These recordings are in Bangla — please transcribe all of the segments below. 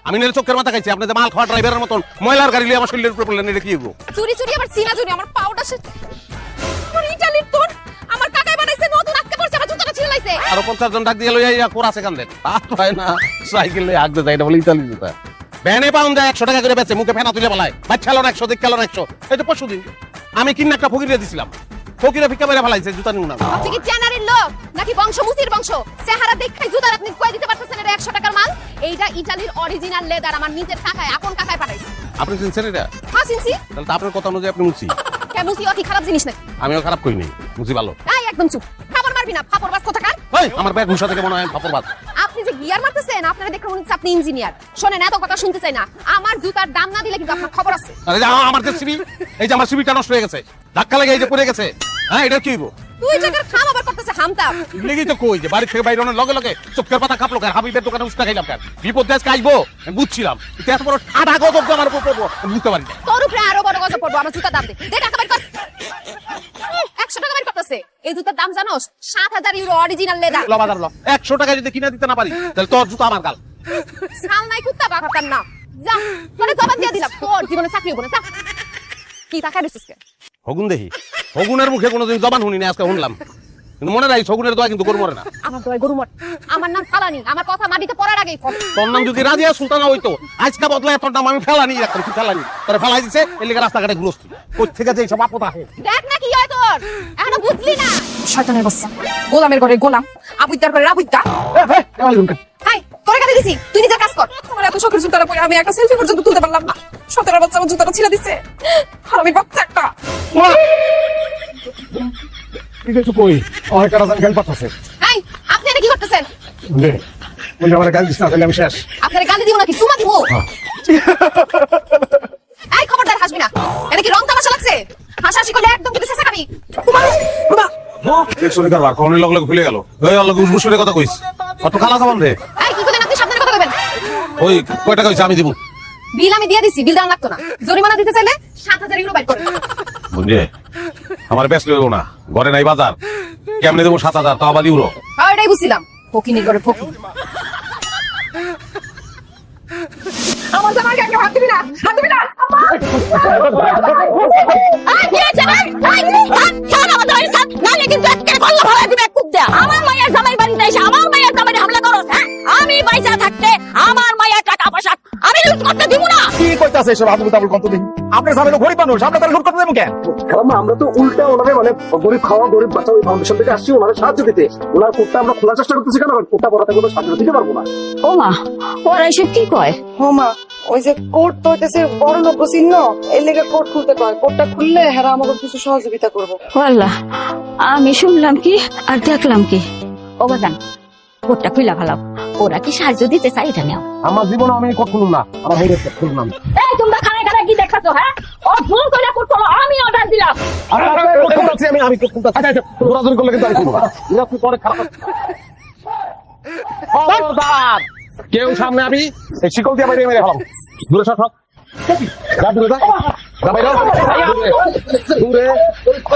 আমি নিজের চোখের মাথা খাইছি। আপনি যে মাল খাওয়া ড্রাইভারের মতন ময়লার গাড়ি লিয়ে আমার শরীরের উপরে পড়লেন, এটা কি গো? চুরি চুরি আবার সিনা চুরি, আমার পাউডার আমার ইটালির তোর আমার কাকাই বানাইছে, নতুন আজকে পড়ছে, আমার জুতাটা ছিঁড়ে লাইছে। আরো 50 জন ডাক দিয়ে লইয়া কোরাছে কান্দে। পায় না সাইকেল লইয়া আগতে যায়, এটা বলে ইতালি জুতা। ভ্যানে পাউন্ড দেয় 100 টাকা করে বেচে, মুখে ফেনা তুলে বলায় বাচ্চা হলো 100, দেখ খেলো 100। এই তো পরশুদিন আমি কিনা একটা ফকিরে দিছিলাম, ফকিরে ফিকা মেরে ফেলাইছে জুতা নিউ না। আপনি কি চ্যানারির লোক নাকি বংশ মুসির বংশ? চেহারা দেখাই জুতার আপনি কই দিতে পারতেছেন এটা 100 টাকার মাল? এইটা ইতালির অরিজিনাল লেদার, আমার নিজের কাকায় আপন কাকায় পাঠাইছে। আপনি চিনছেন এটা? হ্যাঁ চিনছি। তাহলে তো আপনার কথা অনুযায়ী আপনি মুছি। কে মুসি অতি খারাপ জিনিস নাকি? আমিও খারাপ করি নাই, মুছি ভালো। এই একদম চুপ, ফাপড় মারবি না, ফাপড় বাজ কোথাকার। ওই আমার ব্যাগ ঘুষা থেকে মনে হয় ফাপড় বাজ। আপনি যে গিয়ার মারতেছেন, আপনারা দেখে মনে হচ্ছে আপনি ইঞ্জিনিয়ার। শোনেন, এত কথা শুনতে চাই না, আমার জুতার দাম না দিলে কিন্তু আপনার খবর আছে। আরে যা, আমার যে সিবি, এই যে আমার সিবিটা নষ্ট হয়ে গেছে, ধাক্কা লেগে এই যে পড়ে গেছে। হ্যাঁ, এটা কি হইব? তুই জায়গার খাম আবার করতেছে হামতা। লেগেই তো কই যে বাড়ি থেকে বাইরে অনেক লগে লগে চোখের পাতা কাঁপলো কেন, হাবিবের দোকানে উস্তা খাইলাম কেন, বিপদ দেশ আইবো আমি বুঝছিলাম, কিন্তু এত বড় ঠাডা গজব যে আমার উপর পড়বো আমি বুঝতে পারি না। তোর উপরে আরো বড় গজব পড়বো, আমার জুতা দাম দে। দে টাকা বের কর। 100 টাকা বের করতেছে। এই জুতার দাম জানোস? 7000 ইউরো, অরিজিনাল লেদার। ল বাজার ল, 100 টাকা যদি কিনে দিতে না পারি তাহলে তোর জুতা আমার গাল। সাল নাই কুত্তা বাকাতার না। যা, তোরে জবাব দিয়ে দিলাম, তোর জীবনে চাকরি হবে না। যা। কি টাকা দিছিস কে? হগুন দেখি, হগুনের মুখে কোনোদিন জবান শুনি না, আজকে শুনলাম। কিন্তু মনে রাখিস, হগুনের দোয়া কিন্তু গরু মরে না। আমার দয় গরু মর। আমার নাম ফালানি, আমার কথা মাটিতে পড়ার আগেই ফল। তোর নাম যদি রাজিয়া সুলতানা হইতো, আজকে বদলায় তোর নাম আমি ফেলানি রাখতাম। তুই ফেলানি, তোরে ফেলাই দিছে, এর লিগে রাস্তাঘাটে ঘুরস্তি। কই থেকে যে সব আপদ আহে দেখ না কি হয় তোর, এখনো বুঝলি না? শয়তানের বাচ্চা, গোলামের ঘরে গোলাম, আবুইদার ঘরে আবুইদা। হাই, তোরে গালি দিছি, তুই নিজের কাজ কর। আমার এত শখের জুতাটা পরে আমি একটা সেলফি পর্যন্ত তুলতে পারলাম না। শয়তানের বাচ্চা আমার জুতাটা ছিঁড়ে দিছে। হারামির বাচ্চা একটা। কই অনেক কারাজান গাল পাঠাছে। হাই, আপনি এটা কি করতেছেন? বলে আমার গাল দিস না, তাহলে আমি শেষ। আপনারে গালি দিব নাকি চুমা দিব? এই খবরদার হাসবি না, এটা কি রং তামাশা লাগছে? হাসাহাসি করলে একদম কিন্তু শেষা খাবি। দেখছনি কারবার কোনের লগ লগ ভুলে গেল। ওই লগ উসবুসের কথা কইস, অত খালা খাবান রে। এই কি কইলেন আপনি? সাবধানে কথা কইবেন। ওই কয় টাকা হইছে আমি দিব। বিল আমি দিয়ে দিছি, বিল দেওয়া লাগতো না। জরিমানা দিতে চাইলে 7000 ইউরো বাইর করেন। বুঝলে আমার বেশ লইব না, ঘরে নাই বাজার, কেমনে দেবো 7000 তাও আবার ইউরো? হ্যাঁ এটাই বুঝছিলাম, ফকিনি করে ফকিনি। আমার জামাই গায়ে হাত দিবি না, হাত দিবি না। আই কি হইছে ভাই? আই কি ছাড় আমার জামাই সাথ, নালে কিন্তু আজকে বললা ভাড়া দিবে খুব দেয়া। আমার মায়ের জামাই বাড়িতে এসে আমার মায়ের জামাইরে হামলা করো, হ্যাঁ? আমি পয়সা থাকতে আমার মায়ের টাকা পয়সা আমি লুট করতে দিব না। কি কইতাছে এসব আবু তাবুল কত দিন? আপনি জানেন গরিব মানুষ, আমরা তাহলে লুট করতে দেবো কেন? কারণ আমরা তো উল্টা ওনারে মানে গরিব খাওয়া গরিব বাঁচা ওই ফাউন্ডেশন থেকে আসছি ওনারে সাহায্য দিতে। ওনার কোটটা আমরা খোলার চেষ্টা করতেছি কেন? কোটটা বড়াতে কোনো সাহায্য দিতে পারবো না। ও মা, ওরা এসব কি কয়? হোমা ওই যে কোর্ট তো হইতেছে বড় লোক চিহ্ন, এই লেগে কোর্ট খুলতে কয়। কোর্টটা খুললে হেরা আমাকে কিছু সহযোগিতা করবো। ও আল্লাহ, আমি শুনলাম কি আর দেখলাম কি? ও বাজান, কোটটা খুইলা ফেলাও। ওরা কি সাহায্য দিতে চাই এটা নেও। আমার জীবনে আমি কোট খুলুম না, আমার হয়ে খুললাম। এই তোমরা খানে খানে কি দেখছো? হ্যাঁ, ও ভুল করে কোট করলো, আমি অর্ডার দিলাম। আমি কোট খুলতে দৌড়াদৌড়ি করলে কিন্তু আমি খুলবো না। তুই পরে খারাপ খবরদার, কেউ সামনে আমি এই শিকল দিয়ে বাইরে মেরে ফেলাম। দূরে সর সব, যা দূরে যা, যা বাইরে দূরে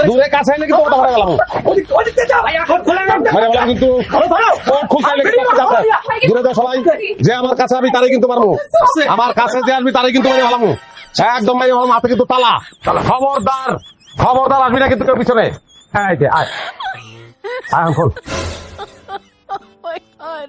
দূরে কাছে এলে কিন্তু ওটা হয়ে গেলাম কিন্তু খুলতে দূরে যা সবাই। যে আমার কাছে আমি তারাই কিন্তু পারবো, আমার কাছে যে আসবি তারাই কিন্তু মেরে ফেলাম একদম মেরে ফেলাম। হাতে কিন্তু তালা, খবরদার খবরদার আসবি না কিন্তু কেউ পিছনে। হ্যাঁ আয় আয় খোল। Oh my God.